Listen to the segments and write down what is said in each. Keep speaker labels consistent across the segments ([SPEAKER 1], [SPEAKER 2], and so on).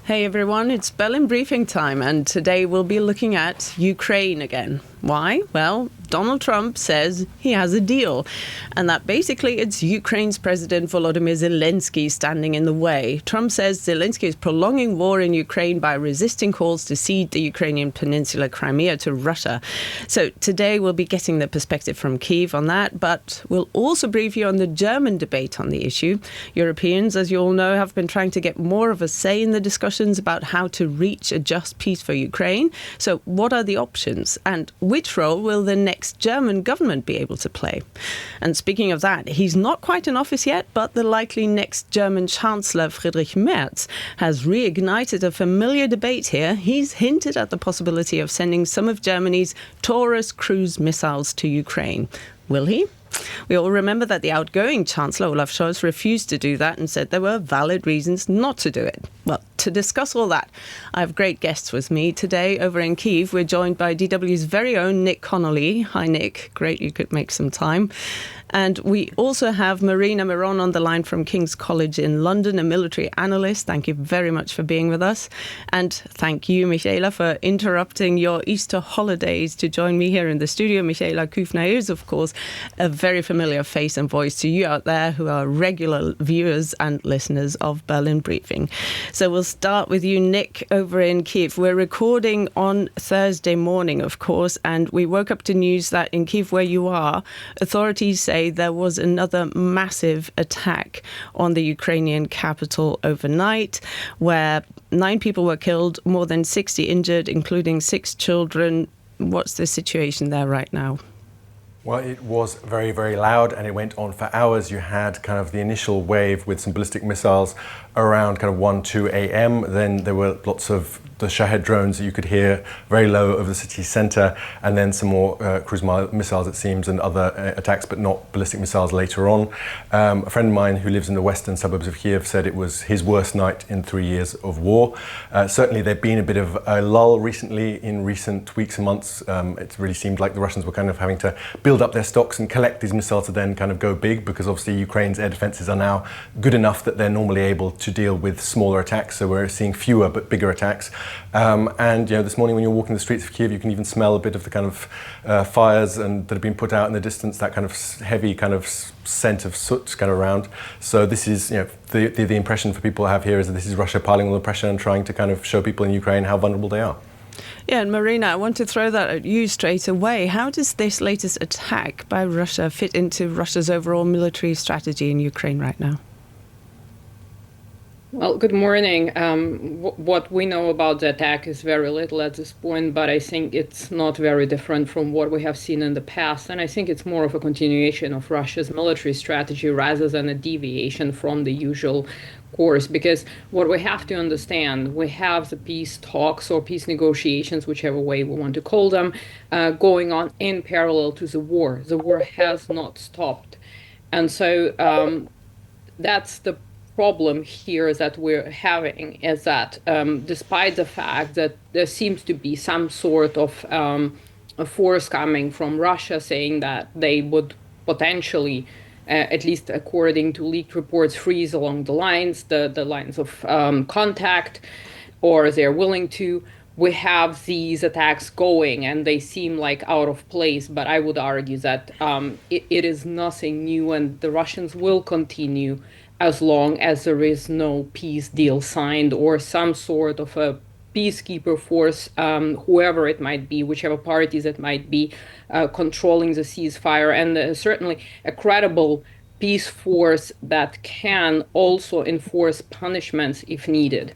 [SPEAKER 1] Hey everyone, it's Berlin briefing time, and today we'll be looking at Ukraine again. Why? Well, Donald Trump says he has a deal, and that basically it's Ukraine's President Volodymyr Zelenskyy standing in the way. Trump says Zelenskyy is prolonging war in Ukraine by resisting calls to cede the Ukrainian peninsula Crimea to Russia. So today we'll be getting the perspective from Kyiv on that, but we'll also brief you on the German debate on the issue. Europeans, as you all know, have been trying to get more of a say in the discussions about how to reach a just peace for Ukraine. So what are the options, and which role will the next German government be able to play? And speaking of that, he's not quite in office yet, but the likely next German Chancellor, Friedrich Merz, has reignited a familiar debate here. He's hinted at the possibility of sending some of Germany's Taurus cruise missiles to Ukraine. Will he? We all remember that the outgoing Chancellor, Olaf Scholz, refused to do that and said there were valid reasons not to do it. Well, to discuss all that, I have great guests with me today over in Kyiv. We're joined by DW's very own Nick Connolly. Hi, Nick. Great you could make some time. And we also have Marina Miron on the line from King's College in London, a military analyst. Thank you very much for being with us. And thank you, Michaela, for interrupting your Easter holidays to join me here in the studio. Michaela Küfner is, of course, a very familiar face and voice to you out there who are regular viewers and listeners of Berlin Briefing. So we'll start with you, Nick, over in Kyiv. We're recording on Thursday morning, of course, and we woke up to news that in Kyiv, where you are, authorities say there was another massive attack on the Ukrainian capital overnight, where 9 people were killed, more than 60 injured, including 6 children. What's the situation there right now?
[SPEAKER 2] Well, it was very, very loud, and it went on for hours. You had kind of the initial wave with some ballistic missiles around kind of 1, 2 a.m. Then there were lots of the Shahed drones that you could hear very low over the city centre, and then some more cruise missiles, it seems, and other attacks, but not ballistic missiles later on. A friend of mine who lives in the western suburbs of Kyiv said it was his worst night in 3 years of war. Certainly there'd been a bit of a lull recently in recent weeks and months. It really seemed like the Russians were kind of having to build up their stocks and collect these missiles to then kind of go big, because obviously Ukraine's air defences are now good enough that they're normally able to deal with smaller attacks. So we're seeing fewer but bigger attacks. And this morning when you're walking the streets of Kyiv, you can even smell a bit of the kind of fires that have been put out in the distance, that kind of heavy kind of scent of soot kind of around. So this is, the impression for people to have here is that this is Russia piling all the pressure and trying to kind of show people in Ukraine how vulnerable they are.
[SPEAKER 1] Yeah, and Marina, I want to throw that at you straight away. How does this latest attack by Russia fit into Russia's overall military strategy in Ukraine right now?
[SPEAKER 3] Well, good morning. What we know about the attack is very little at this point, but I think it's not very different from what we have seen in the past. And I think it's more of a continuation of Russia's military strategy rather than a deviation from the usual course. Because what we have to understand, we have the peace talks or peace negotiations, whichever way we want to call them, going on in parallel to the war. The war has not stopped. And so that's the problem here that we're having, is that despite the fact that there seems to be some sort of a force coming from Russia saying that they would potentially, at least according to leaked reports, freeze along the lines of contact, or they're willing to, we have these attacks going and they seem like out of place. But I would argue that it is nothing new, and the Russians will continue as long as there is no peace deal signed or some sort of a peacekeeper force, whoever it might be, whichever parties it might be, controlling the ceasefire, and certainly a credible peace force that can also enforce punishments if needed.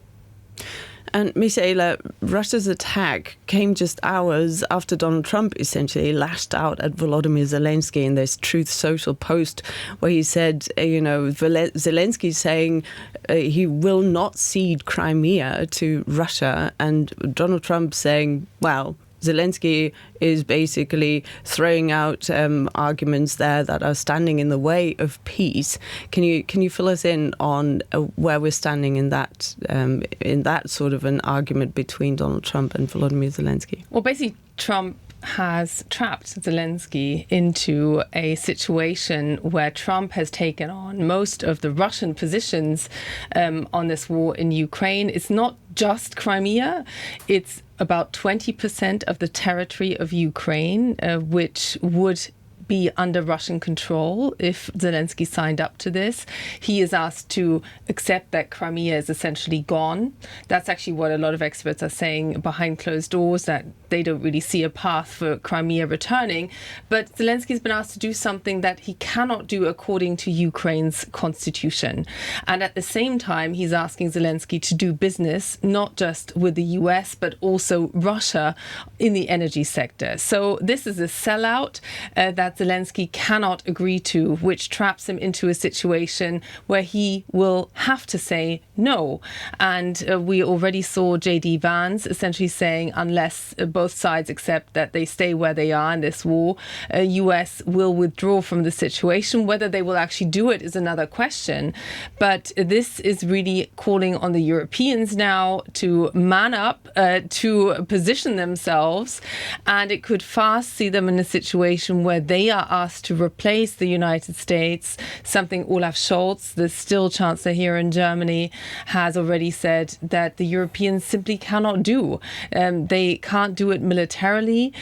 [SPEAKER 1] And Michaela, Russia's attack came just hours after Donald Trump essentially lashed out at Volodymyr Zelenskyy in this Truth Social post where he said, Zelenskyy saying he will not cede Crimea to Russia, and Donald Trump saying, well, Zelenskyy is basically throwing out arguments there that are standing in the way of peace. Can you fill us in on where we're standing in that sort of an argument between Donald Trump and Volodymyr Zelenskyy?
[SPEAKER 4] Well, basically, Trump has trapped Zelenskyy into a situation where Trump has taken on most of the Russian positions on this war in Ukraine. It's not just Crimea. It's about 20% of the territory of Ukraine, which would be under Russian control if Zelenskyy signed up to this. He is asked to accept that Crimea is essentially gone. That's actually what a lot of experts are saying behind closed doors, that they don't really see a path for Crimea returning. But Zelensky's been asked to do something that he cannot do according to Ukraine's constitution. And at the same time, he's asking Zelenskyy to do business, not just with the US, but also Russia in the energy sector. So this is a sellout that Zelenskyy cannot agree to, which traps him into a situation where he will have to say no. And we already saw J.D. Vance essentially saying, unless both sides accept that they stay where they are in this war, US will withdraw from the situation. Whether they will actually do it is another question. But this is really calling on the Europeans now to man up, to position themselves, and it could fast see them in a situation where they are asked to replace the United States, something Olaf Scholz, the still chancellor here in Germany, has already said that the Europeans simply cannot do. They can't do it militarily.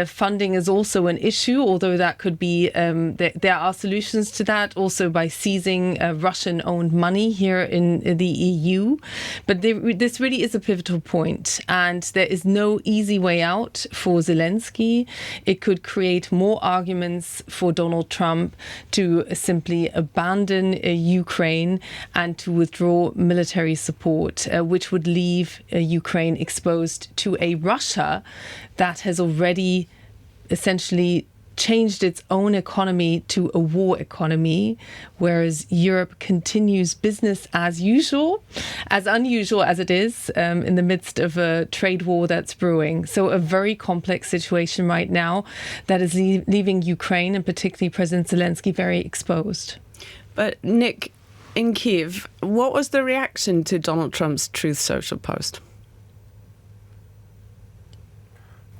[SPEAKER 4] Funding is also an issue, although that could be, there are solutions to that, also by seizing Russian-owned money here in the EU. But this really is a pivotal point, and there is no easy way out for Zelenskyy. It could create more arguments for Donald Trump to simply abandon Ukraine and to withdraw military support, which would leave Ukraine exposed to a Russia that has already essentially changed its own economy to a war economy, whereas Europe continues business as usual, as unusual as it is, in the midst of a trade war that's brewing. So a very complex situation right now that is leaving Ukraine, and particularly President Zelenskyy, very exposed.
[SPEAKER 1] But Nick, in Kyiv, what was the reaction to Donald Trump's Truth Social post?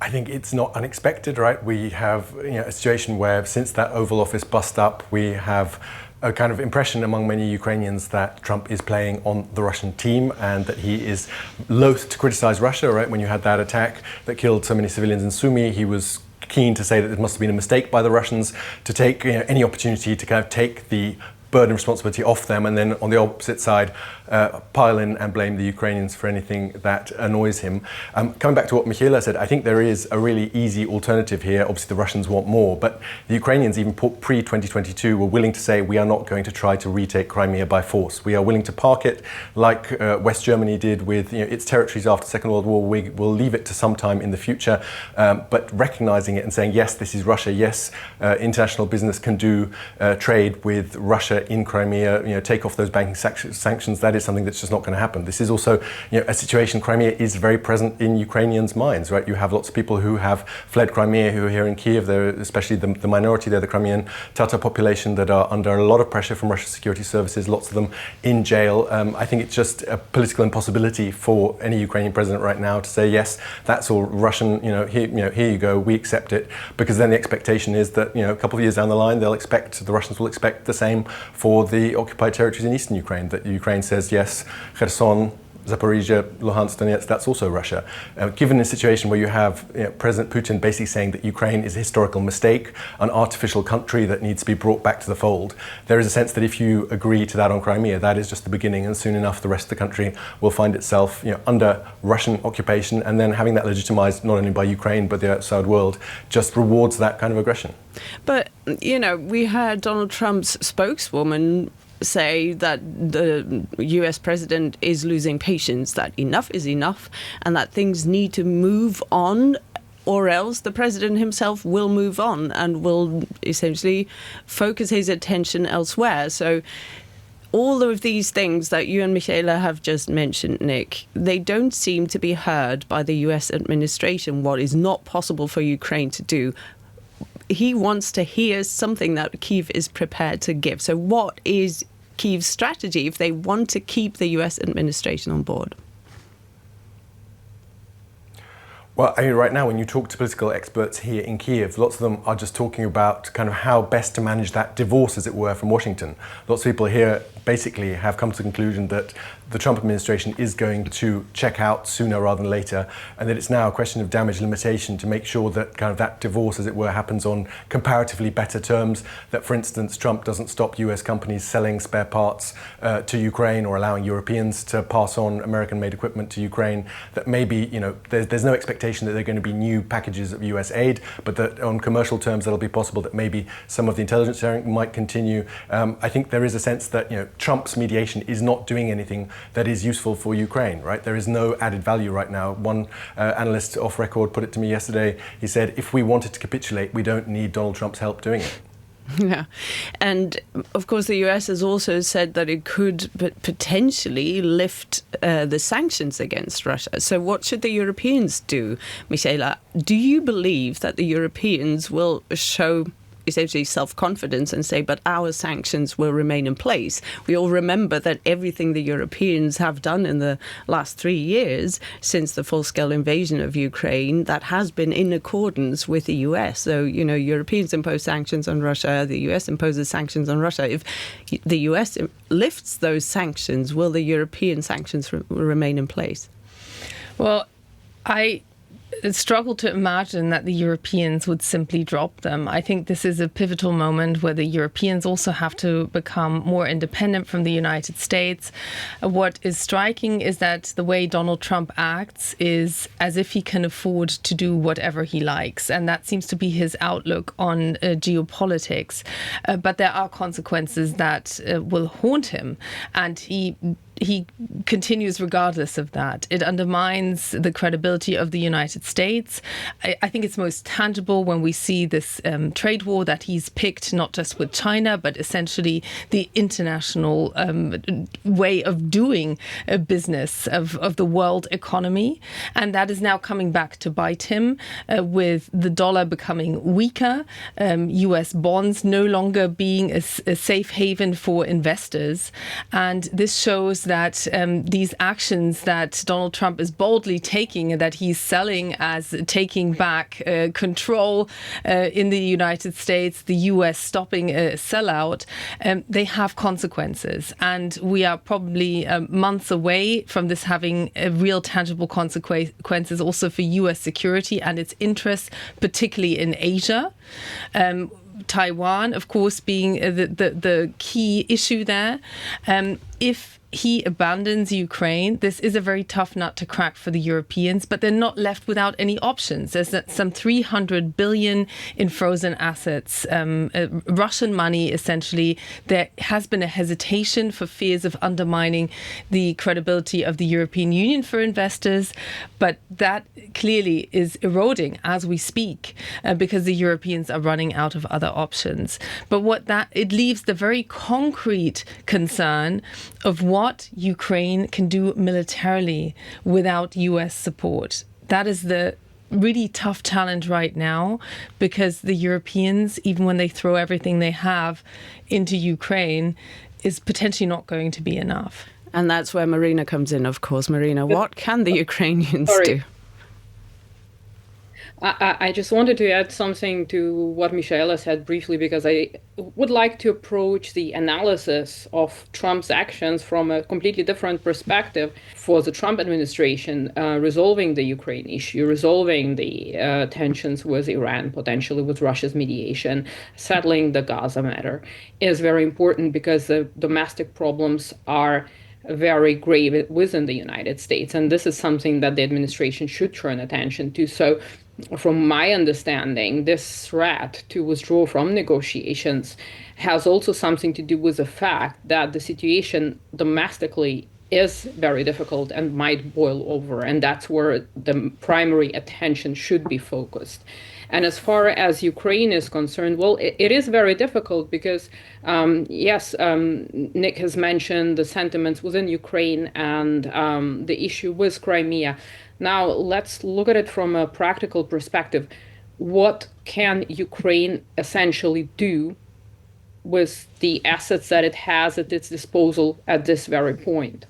[SPEAKER 2] I think it's not unexpected, right? We have a situation where since that Oval Office bust up, we have a kind of impression among many Ukrainians that Trump is playing on the Russian team and that he is loath to criticize Russia, right? When you had that attack that killed so many civilians in Sumy, he was keen to say that it must have been a mistake by the Russians to take any opportunity to kind of take the burden of responsibility off them, and then on the opposite side pile in and blame the Ukrainians for anything that annoys him. Coming back to what Michaela said, I think there is a really easy alternative here. Obviously the Russians want more, but the Ukrainians, even pre-2022, were willing to say, we are not going to try to retake Crimea by force. We are willing to park it like West Germany did with its territories after the Second World War. We will leave it to some time in the future, but recognizing it and saying, yes, this is Russia. Yes, international business can do trade with Russia in Crimea, take off those banking sanctions. That is something that's just not going to happen. This is also a situation. Crimea is very present in Ukrainians' minds, right? You have lots of people who have fled Crimea who are here in Kyiv. They're especially the minority there, the Crimean Tatar population, that are under a lot of pressure from Russian security services, lots of them in jail. I think it's just a political impossibility for any Ukrainian president right now to say, yes, that's all Russian, here you go, we accept it, because then the expectation is that, a couple of years down the line, the Russians will expect the same for the occupied territories in eastern Ukraine, that Ukraine says, yes, Kherson, Zaporizhia, Luhansk, Donetsk, that's also Russia. Given a situation where you have President Putin basically saying that Ukraine is a historical mistake, an artificial country that needs to be brought back to the fold, there is a sense that if you agree to that on Crimea, that is just the beginning, and soon enough the rest of the country will find itself under Russian occupation, and then having that legitimized not only by Ukraine but the outside world just rewards that kind of aggression.
[SPEAKER 1] But, we heard Donald Trump's spokeswoman say that the US president is losing patience, that enough is enough, and that things need to move on, or else the president himself will move on and will essentially focus his attention elsewhere. So all of these things that you and Michaela have just mentioned, Nick, they don't seem to be heard by the US administration, what is not possible for Ukraine to do. He wants to hear something that Kyiv is prepared to give. So what is Kyiv's strategy if they want to keep the US administration on board?
[SPEAKER 2] Well, I mean, right now, when you talk to political experts here in Kyiv, lots of them are just talking about kind of how best to manage that divorce, as it were, from Washington. Lots of people here basically have come to the conclusion that the Trump administration is going to check out sooner rather than later, and that it's now a question of damage limitation to make sure that kind of that divorce, as it were, happens on comparatively better terms. That, for instance, Trump doesn't stop US companies selling spare parts to Ukraine or allowing Europeans to pass on American-made equipment to Ukraine. That maybe, there's no expectation that there are going to be new packages of US aid, but that on commercial terms that'll be possible, that maybe some of the intelligence sharing might continue. I think there is a sense that Trump's mediation is not doing anything that is useful for Ukraine, right? There is no added value right now. One analyst off record put it to me yesterday. He said, if we wanted to capitulate, we don't need Donald Trump's help doing it.
[SPEAKER 1] Yeah. And of course, the US has also said that it could potentially lift the sanctions against Russia. So what should the Europeans do, Michaela? Do you believe that the Europeans will show essentially self-confidence and say, but our sanctions will remain in place? We all remember that everything the Europeans have done in the last 3 years since the full-scale invasion of Ukraine, that has been in accordance with the US. So, Europeans impose sanctions on Russia, the US imposes sanctions on Russia. If the US lifts those sanctions, will the European sanctions remain in place?
[SPEAKER 4] Well, I struggle to imagine that the Europeans would simply drop them. I think this is a pivotal moment where the Europeans also have to become more independent from the United States. What is striking is that the way Donald Trump acts is as if he can afford to do whatever he likes. And that seems to be his outlook on geopolitics. But there are consequences that will haunt him. And he continues regardless of that. It undermines the credibility of the United States. I think it's most tangible when we see this trade war that he's picked, not just with China, but essentially the international way of doing business of the world economy. And that is now coming back to bite him with the dollar becoming weaker, US bonds no longer being a safe haven for investors. And this shows that these actions that Donald Trump is boldly taking and that he's selling as taking back control in the United States, the US stopping a sellout, they have consequences. And we are probably months away from this having real tangible consequences also for US security and its interests, particularly in Asia. Taiwan, of course, being the key issue there. If he abandons Ukraine, this is a very tough nut to crack for the Europeans, but they're not left without any options. There's some 300 billion in frozen assets, Russian money, essentially. There has been a hesitation for fears of undermining the credibility of the European Union for investors, but that clearly is eroding as we speak because the Europeans are running out of other options. But it leaves the very concrete concern of what Ukraine can do militarily without US support. That is the really tough challenge right now, because the Europeans, even when they throw everything they have into Ukraine, is potentially not going to be enough.
[SPEAKER 1] And that's where Marina comes in, of course. Marina, what can the Ukrainians do?
[SPEAKER 3] I just wanted to add something to what Michaela said briefly, because I would like to approach the analysis of Trump's actions from a completely different perspective. For the Trump administration, resolving the Ukraine issue, resolving the tensions with Iran, potentially with Russia's mediation, settling the Gaza matter is very important, because the domestic problems are very grave within the United States. And this is something that the administration should turn attention to. So from my understanding, this threat to withdraw from negotiations has also something to do with the fact that the situation domestically is very difficult and might boil over. And that's where the primary attention should be focused. And as far as Ukraine is concerned, well, it is very difficult because, Nick has mentioned the sentiments within Ukraine and the issue with Crimea. Now, let's look at it from a practical perspective. What can Ukraine essentially do with the assets that it has at its disposal at this very point?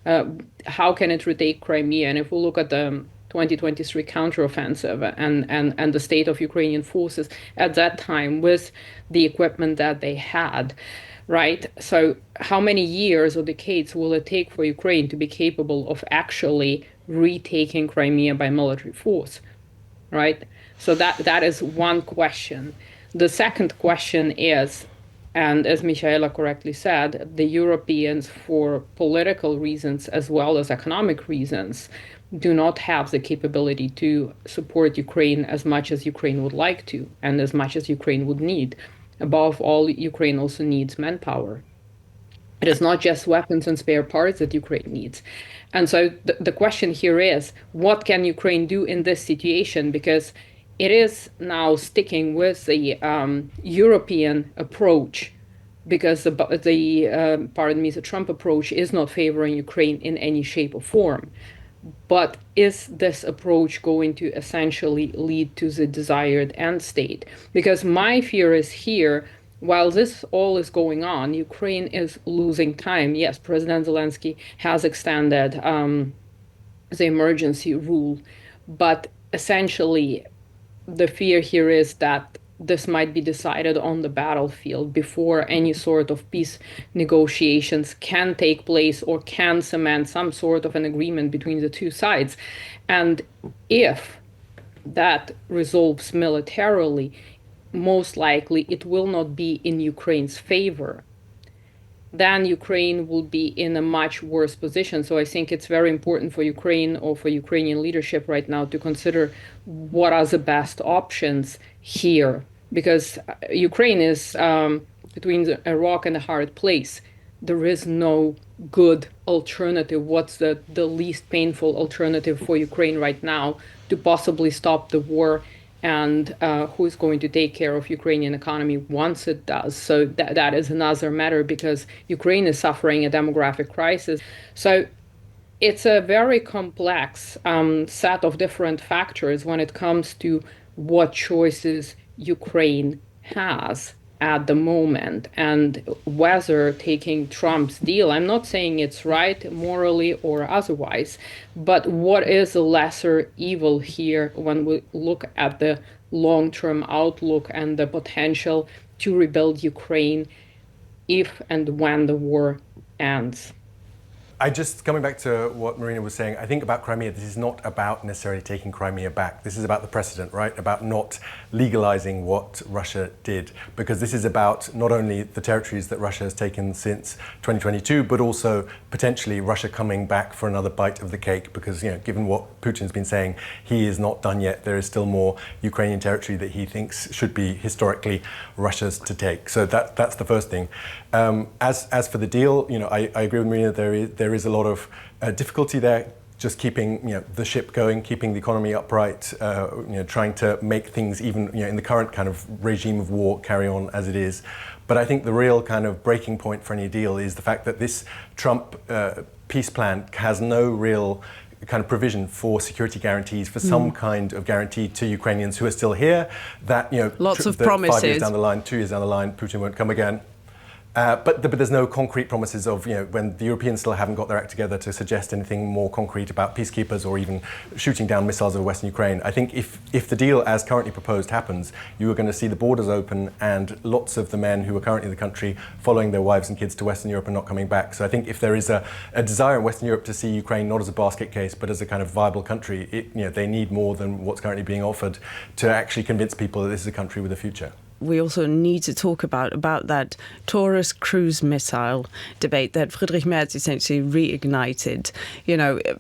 [SPEAKER 3] How can it retake Crimea? And if we look at the 2023 counteroffensive and the state of Ukrainian forces at that time with the equipment that they had, right? So how many years or decades will it take for Ukraine to be capable of actually retaking Crimea by military force, right? So that is one question. The second question is, and as Michaela correctly said, the Europeans, for political reasons as well as economic reasons, do not have the capability to support Ukraine as much as Ukraine would like to and as much as Ukraine would need. Above all, Ukraine also needs manpower. It is not just weapons and spare parts that Ukraine needs. And so the question here is, what can Ukraine do in this situation? Because it is now sticking with the European approach, because the Trump approach is not favoring Ukraine in any shape or form. But is this approach going to essentially lead to the desired end state? Because my fear is here, while this all is going on, Ukraine is losing time. Yes, President Zelenskyy has extended the emergency rule, but essentially the fear here is that this might be decided on the battlefield before any sort of peace negotiations can take place or can cement some sort of an agreement between the two sides. And if that resolves militarily, most likely it will not be in Ukraine's favor. Then Ukraine will be in a much worse position. So I think it's very important for Ukraine or for Ukrainian leadership right now to consider what are the best options here. Because Ukraine is between a rock and a hard place. There is no good alternative. What's the least painful alternative for Ukraine right now to possibly stop the war? And who is going to take care of Ukrainian economy once it does? So that is another matter, because Ukraine is suffering a demographic crisis. So it's a very complex set of different factors when it comes to what choices Ukraine has at the moment, and whether taking Trump's deal, I'm not saying it's right morally or otherwise, but what is the lesser evil here when we look at the long-term outlook and the potential to rebuild Ukraine if and when the war ends?
[SPEAKER 2] Coming back to what Marina was saying, I think about Crimea, this is not about necessarily taking Crimea back. This is about the precedent, right? About not legalizing what Russia did. Because this is about not only the territories that Russia has taken since 2022, but also potentially Russia coming back for another bite of the cake. Because, given what Putin's been saying, he is not done yet. There is still more Ukrainian territory that he thinks should be historically Russia's to take. So that's the first thing. As for the deal, I agree with Marina. There is a lot of difficulty there, just keeping the ship going, keeping the economy upright, trying to make things even in the current kind of regime of war carry on as it is. But I think the real kind of breaking point for any deal is the fact that this Trump peace plan has no real kind of provision for security guarantees, for some kind of guarantee to Ukrainians who are still here, that
[SPEAKER 1] lots of promises.
[SPEAKER 2] 5 years down the line, 2 years down the line, Putin won't come again. But there's no concrete promises of, when the Europeans still haven't got their act together to suggest anything more concrete about peacekeepers or even shooting down missiles over Western Ukraine. I think if the deal as currently proposed happens, you are going to see the borders open and lots of the men who are currently in the country following their wives and kids to Western Europe and not coming back. So I think if there is a desire in Western Europe to see Ukraine not as a basket case, but as a kind of viable country, they need more than what's currently being offered to actually convince people that this is a country with a future.
[SPEAKER 1] We also need to talk about that Taurus cruise missile debate that Friedrich Merz essentially reignited.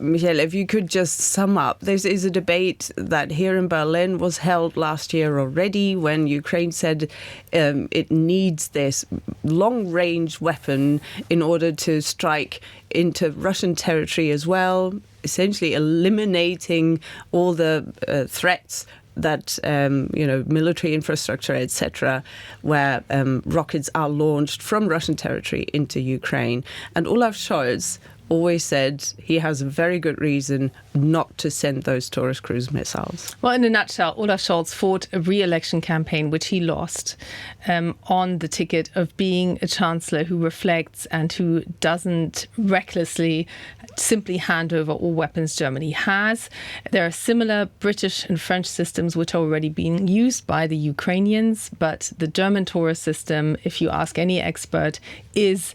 [SPEAKER 1] Michaela, if you could just sum up, this is a debate that here in Berlin was held last year already, when Ukraine said it needs this long-range weapon in order to strike into Russian territory as well, essentially eliminating all the threats that military infrastructure, etc., where rockets are launched from Russian territory into Ukraine. And Olaf Scholz always said he has a very good reason not to send those Taurus cruise missiles.
[SPEAKER 4] Well, in a nutshell, Olaf Scholz fought a re-election campaign, which he lost, on the ticket of being a chancellor who reflects and who doesn't recklessly simply hand over all weapons Germany has. There are similar British and French systems which are already being used by the Ukrainians, but the German Taurus system, if you ask any expert, is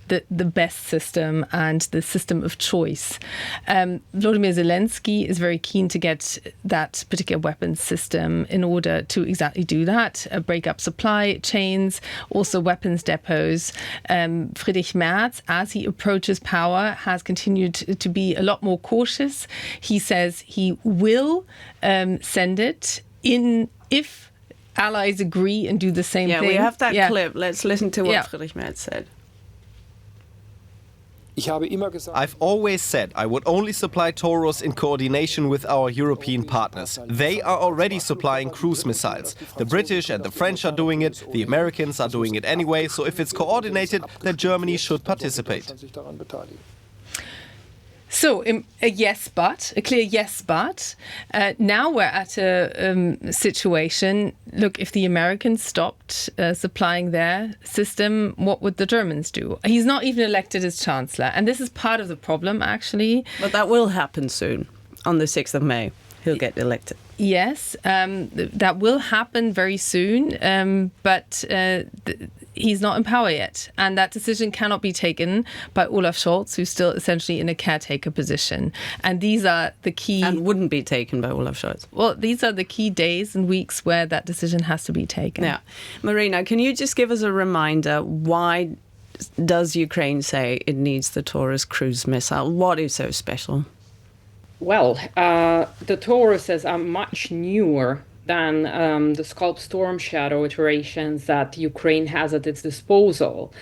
[SPEAKER 4] the best system and the system of choice. Volodymyr Zelenskyy is very keen to get that particular weapons system in order to exactly do that, break up supply chains, also weapons depots. Friedrich Merz, as he approaches power, has continued to be a lot more cautious. He says he will send it in if allies agree and do the same thing.
[SPEAKER 1] Yeah, we have that clip. Let's listen to what Friedrich Merz said.
[SPEAKER 5] I've always said I would only supply Taurus in coordination with our European partners. They are already supplying cruise missiles. The British and the French are doing it, the Americans are doing it anyway, so if it's coordinated, then Germany should participate.
[SPEAKER 4] So a clear yes, but. Now we're at a situation, look, if the Americans stopped supplying their system, what would the Germans do? He's not even elected as Chancellor. And this is part of the problem, actually.
[SPEAKER 1] But that will happen soon. On the 6th of May, he'll get elected.
[SPEAKER 4] Yes, that will happen very soon, but he's not in power yet. And that decision cannot be taken by Olaf Scholz, who's still essentially in a caretaker position. And these are the key...
[SPEAKER 1] And wouldn't be taken by Olaf Scholz.
[SPEAKER 4] Well, these are the key days and weeks where that decision has to be taken.
[SPEAKER 1] Yeah. Marina, can you just give us a reminder, why does Ukraine say it needs the Taurus cruise missile? What is so special?
[SPEAKER 3] Well, the Tauruses are much newer than the Scalp Storm Shadow iterations that Ukraine has at its disposal.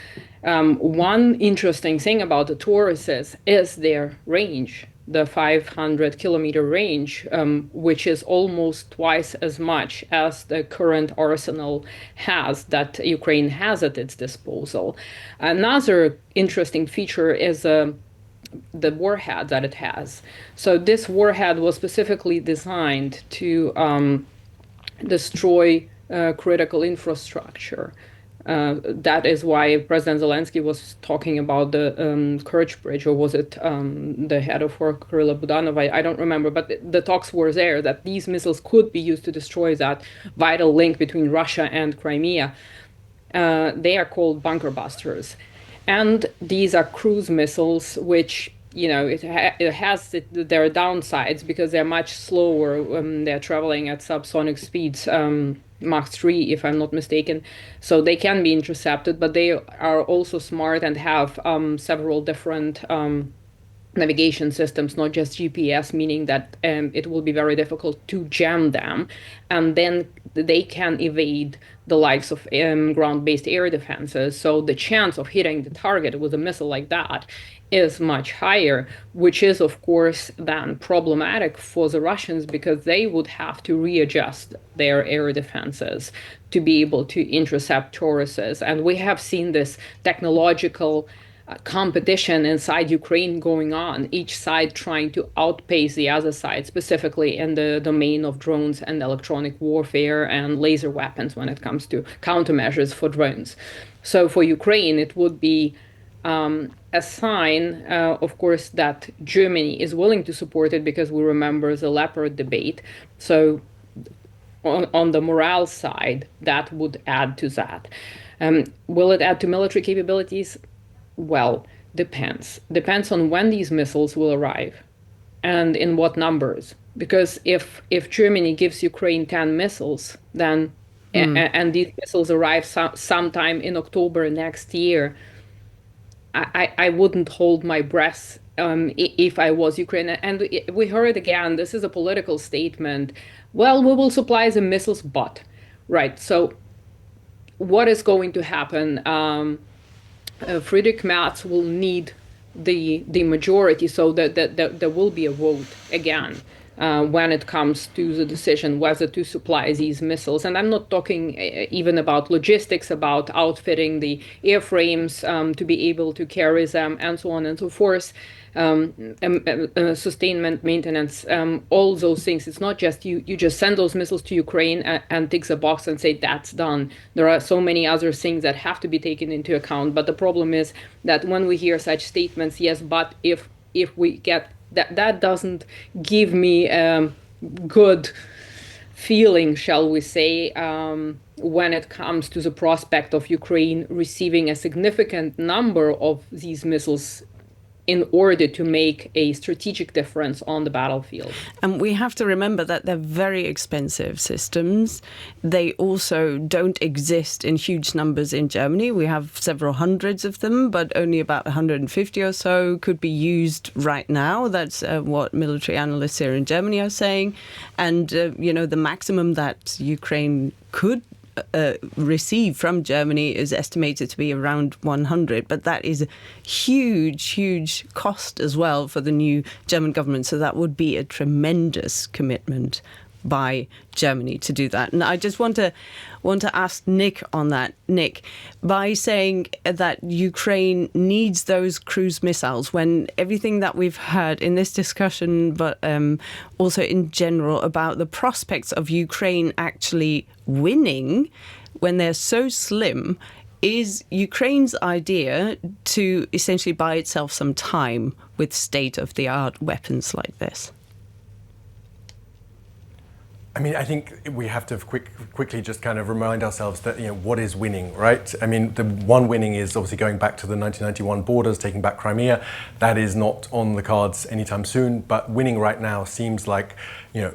[SPEAKER 3] One interesting thing about the Tauruses is their range, the 500-kilometer range, which is almost twice as much as the current arsenal has that Ukraine has at its disposal. Another interesting feature is the warhead that it has. So this warhead was specifically designed to destroy critical infrastructure. That is why President Zelenskyy was talking about the Kerch Bridge, or was it the head of work, Kirilla Budanov? I don't remember, but the talks were there that these missiles could be used to destroy that vital link between Russia and Crimea. They are called bunker busters. And these are cruise missiles, which, it has their downsides because they're much slower. They're traveling at subsonic speeds, Mach 3, if I'm not mistaken. So they can be intercepted, but they are also smart and have several different navigation systems, not just GPS, meaning that it will be very difficult to jam them. And then they can evade the likes of ground-based air defenses. So the chance of hitting the target with a missile like that is much higher, which is, of course, then problematic for the Russians because they would have to readjust their air defenses to be able to intercept Tauruses. And we have seen this technological competition inside Ukraine going on, each side trying to outpace the other side, specifically in the domain of drones and electronic warfare and laser weapons when it comes to countermeasures for drones. So for Ukraine, it would be a sign, of course, that Germany is willing to support it because we remember the Leopard debate. So on the morale side, that would add to that. Will it add to military capabilities? Well, depends. Depends on when these missiles will arrive and in what numbers. Because if Germany gives Ukraine 10 missiles, then and these missiles arrive sometime in October next year, I wouldn't hold my breath if I was Ukraine. And we heard again, this is a political statement. Well, we will supply the missiles, but right. So what is going to happen? Friedrich Merz will need the majority, so that there will be a vote again when it comes to the decision whether to supply these missiles. And I'm not talking even about logistics, about outfitting the airframes to be able to carry them, and so on and so forth. Sustainment, maintenance, all those things. It's not just you just send those missiles to Ukraine and tick the box and say that's done. There are so many other things that have to be taken into account. But the problem is that when we hear such statements, yes, but if if we get that doesn't give me good feeling, shall we say, when it comes to the prospect of Ukraine receiving a significant number of these missiles in order to make a strategic difference on the battlefield.
[SPEAKER 1] And we have to remember that they're very expensive systems. They also don't exist in huge numbers in Germany. We have several hundreds of them, but only about 150 or so could be used right now. That's what military analysts here in Germany are saying. And, the maximum that Ukraine could receive from Germany is estimated to be around 100, but that is a huge cost as well for the new German government. So that would be a tremendous commitment by Germany to do that. And I just want to ask Nick on that. Nick, by saying that Ukraine needs those cruise missiles, when everything that we've heard in this discussion, but also in general about the prospects of Ukraine actually winning when they're so slim, is Ukraine's idea to essentially buy itself some time with state-of-the-art weapons like this?
[SPEAKER 2] I mean, I think we have to quickly just kind of remind ourselves that, what is winning, right? I mean, the one winning is obviously going back to the 1991 borders, taking back Crimea. That is not on the cards anytime soon. But winning right now seems like,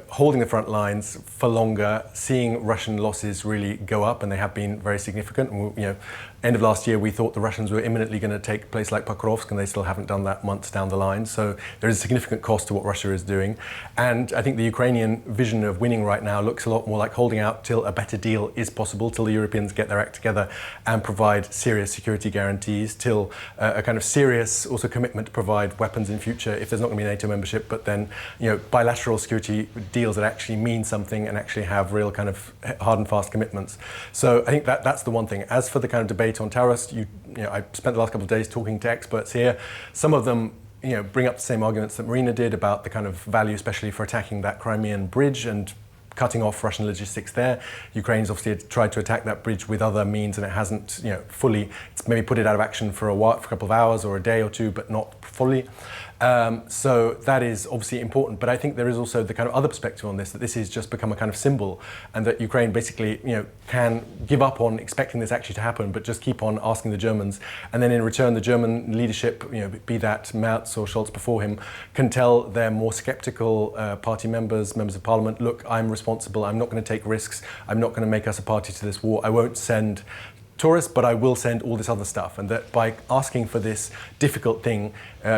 [SPEAKER 2] holding the front lines for longer, seeing Russian losses really go up, and they have been very significant. And, end of last year, we thought the Russians were imminently going to take a place like Pokrovsk, and they still haven't done that months down the line. So there is a significant cost to what Russia is doing. And I think the Ukrainian vision of winning right now looks a lot more like holding out till a better deal is possible, till the Europeans get their act together and provide serious security guarantees, till a kind of serious also commitment to provide weapons in future if there's not going to be NATO membership, but then bilateral security deals that actually mean something and actually have real kind of hard and fast commitments. So I think that's the one thing. As for the kind of debate on Taurus, I spent the last couple of days talking to experts here. Some of them bring up the same arguments that Marina did about the kind of value, especially for attacking that Crimean bridge and cutting off Russian logistics there. Ukraine's obviously tried to attack that bridge with other means, and it hasn't, fully. It's maybe put it out of action for a couple of hours or a day or two, but not fully. So that is obviously important. But I think there is also the kind of other perspective on this, that this has just become a kind of symbol, and that Ukraine basically, can give up on expecting this actually to happen, but just keep on asking the Germans. And then in return, the German leadership, be that Merz or Scholz before him, can tell their more skeptical party members of parliament, look, I'm responsible. I'm not going to take risks. I'm not going to make us a party to this war. I won't send tourists, but I will send all this other stuff. And that by asking for this difficult thing,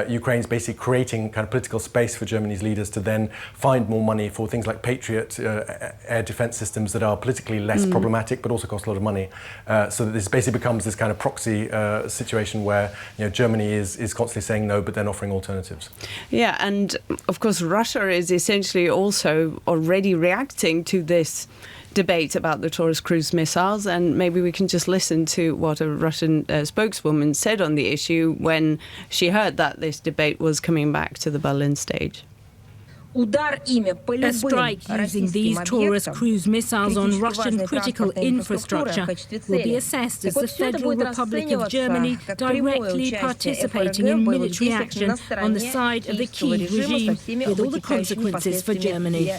[SPEAKER 2] Ukraine's basically creating kind of political space for Germany's leaders to then find more money for things like Patriot air defense systems that are politically less problematic, but also cost a lot of money. So that this basically becomes this kind of proxy situation where Germany is constantly saying no, but then offering alternatives.
[SPEAKER 1] Yeah, and of course Russia is essentially also already reacting to this debate about the Taurus cruise missiles, and maybe we can just listen to what a Russian spokeswoman said on the issue when she heard that this debate was coming back to the Berlin stage.
[SPEAKER 6] A strike using these Taurus cruise missiles on Russian critical infrastructure will be assessed as the Federal Republic of Germany directly participating in military action on the side of the Kyiv regime, with all the consequences for Germany.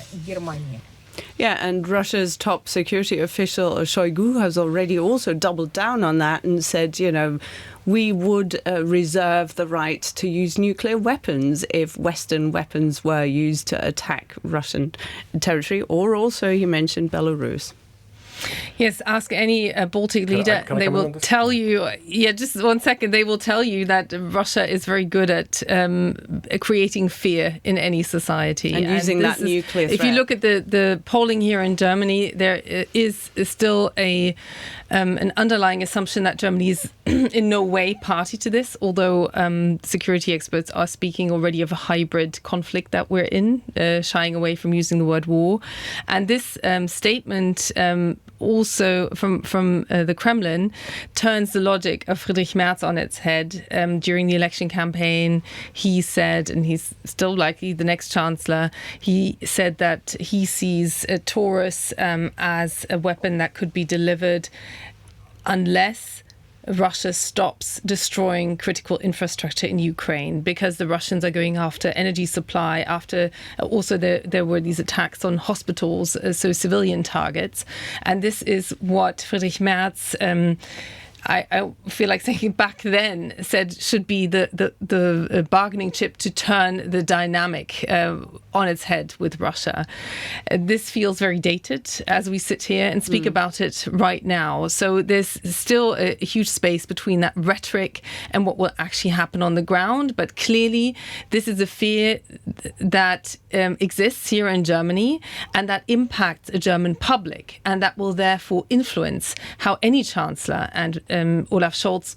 [SPEAKER 1] Yeah, and Russia's top security official, Shoigu, has already also doubled down on that and said, we would reserve the right to use nuclear weapons if Western weapons were used to attack Russian territory, or also, he mentioned, Belarus.
[SPEAKER 4] Yes, ask any Baltic leader. They will tell you, just 1 second, they will tell you that Russia is very good at creating fear in any society.
[SPEAKER 1] And using that nuclear threat.
[SPEAKER 4] If you look at the polling here in Germany, there is still an underlying assumption that Germany is in no way party to this, although security experts are speaking already of a hybrid conflict that we're in, shying away from using the word war. And this statement also from the Kremlin turns the logic of Friedrich Merz on its head. During the election campaign, he said, and he's still likely the next chancellor, he said that he sees a Taurus as a weapon that could be delivered unless Russia stops destroying critical infrastructure in Ukraine, because the Russians are going after energy supply, after also there were these attacks on hospitals, so civilian targets. And this is what Friedrich Merz, I feel like saying back then, said should be the bargaining chip to turn the dynamic on its head with Russia. This feels very dated as we sit here and speak about it right now. So there's still a huge space between that rhetoric and what will actually happen on the ground. But clearly, this is a fear that exists here in Germany and that impacts a German public, and that will therefore influence how any chancellor and Olaf Scholz,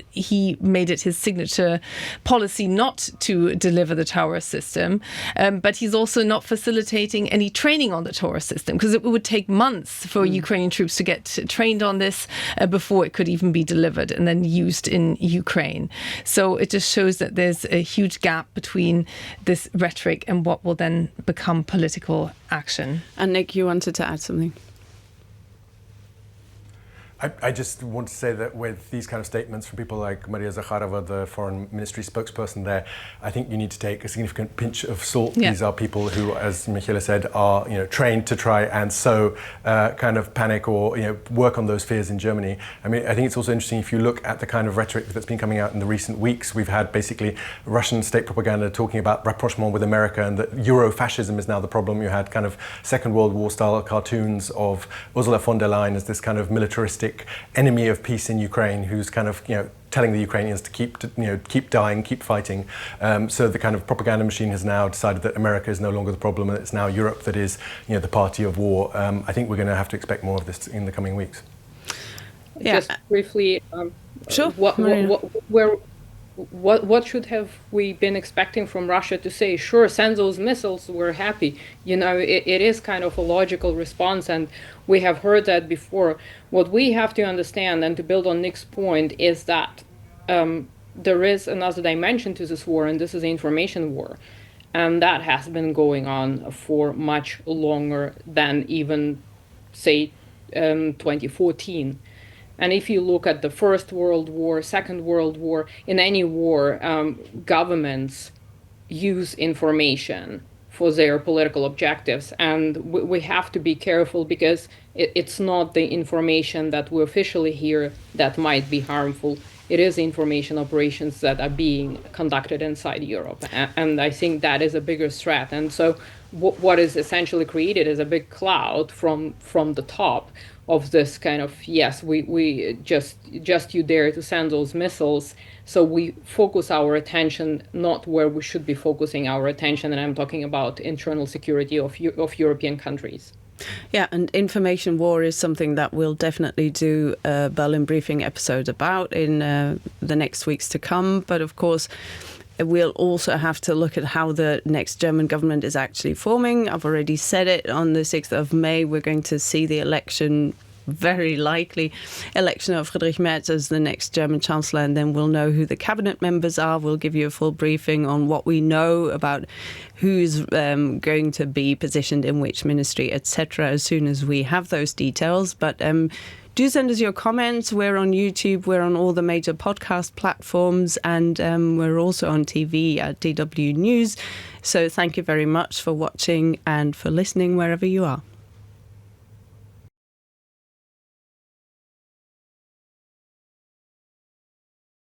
[SPEAKER 4] he made it his signature policy not to deliver the Taurus system, but he's also not facilitating any training on the Taurus system, because it would take months for Ukrainian troops to get trained on this before it could even be delivered and then used in Ukraine. So it just shows that there's a huge gap between this rhetoric and what will then become political action.
[SPEAKER 1] And Nick, you wanted to add something?
[SPEAKER 2] I just want to say that with these kind of statements from people like Maria Zakharova, the foreign ministry spokesperson there, I think you need to take a significant pinch of salt.
[SPEAKER 4] Yeah.
[SPEAKER 2] These are people who, as Michaela said, are trained to try and sow kind of panic or work on those fears in Germany. I mean, I think it's also interesting if you look at the kind of rhetoric that's been coming out in the recent weeks. We've had basically Russian state propaganda talking about rapprochement with America and that Euro-fascism is now the problem. You had kind of Second World War style cartoons of Ursula von der Leyen as this kind of militaristic enemy of peace in Ukraine, who's kind of telling the Ukrainians to keep dying, keep fighting. So the kind of propaganda machine has now decided that America is no longer the problem, and it's now Europe that is the party of war. I think we're going to have to expect more of this in the coming weeks.
[SPEAKER 1] Yeah.
[SPEAKER 3] Just briefly,
[SPEAKER 1] Sure.
[SPEAKER 3] What should have we been expecting from Russia to say, sure, send those missiles, we're happy? It is kind of a logical response, and we have heard that before. What we have to understand, and to build on Nick's point, is that there is another dimension to this war, and this is the information war. And that has been going on for much longer than even, say, 2014. And if you look at the First World War, Second World War, in any war, governments use information for their political objectives. And we have to be careful, because it's not the information that we officially hear that might be harmful. It is information operations that are being conducted inside Europe. And I think that is a bigger threat. And so what is essentially created is a big cloud from the top of this kind of, yes, we just you dare to send those missiles. So we focus our attention not where we should be focusing our attention, and I'm talking about internal security of European countries.
[SPEAKER 1] Yeah, and information war is something that we'll definitely do a Berlin briefing episode about in the next weeks to come. But of course, we'll also have to look at how the next German government is actually forming. I've already said it, on the 6th of May, we're going to see the election, very likely election of Friedrich Merz as the next German Chancellor, and then we'll know who the cabinet members are. We'll give you a full briefing on what we know about who's going to be positioned in which ministry, etc., as soon as we have those details. But do send us your comments. We're on YouTube, we're on all the major podcast platforms, and we're also on TV at DW News. So thank you very much for watching and for listening wherever you are.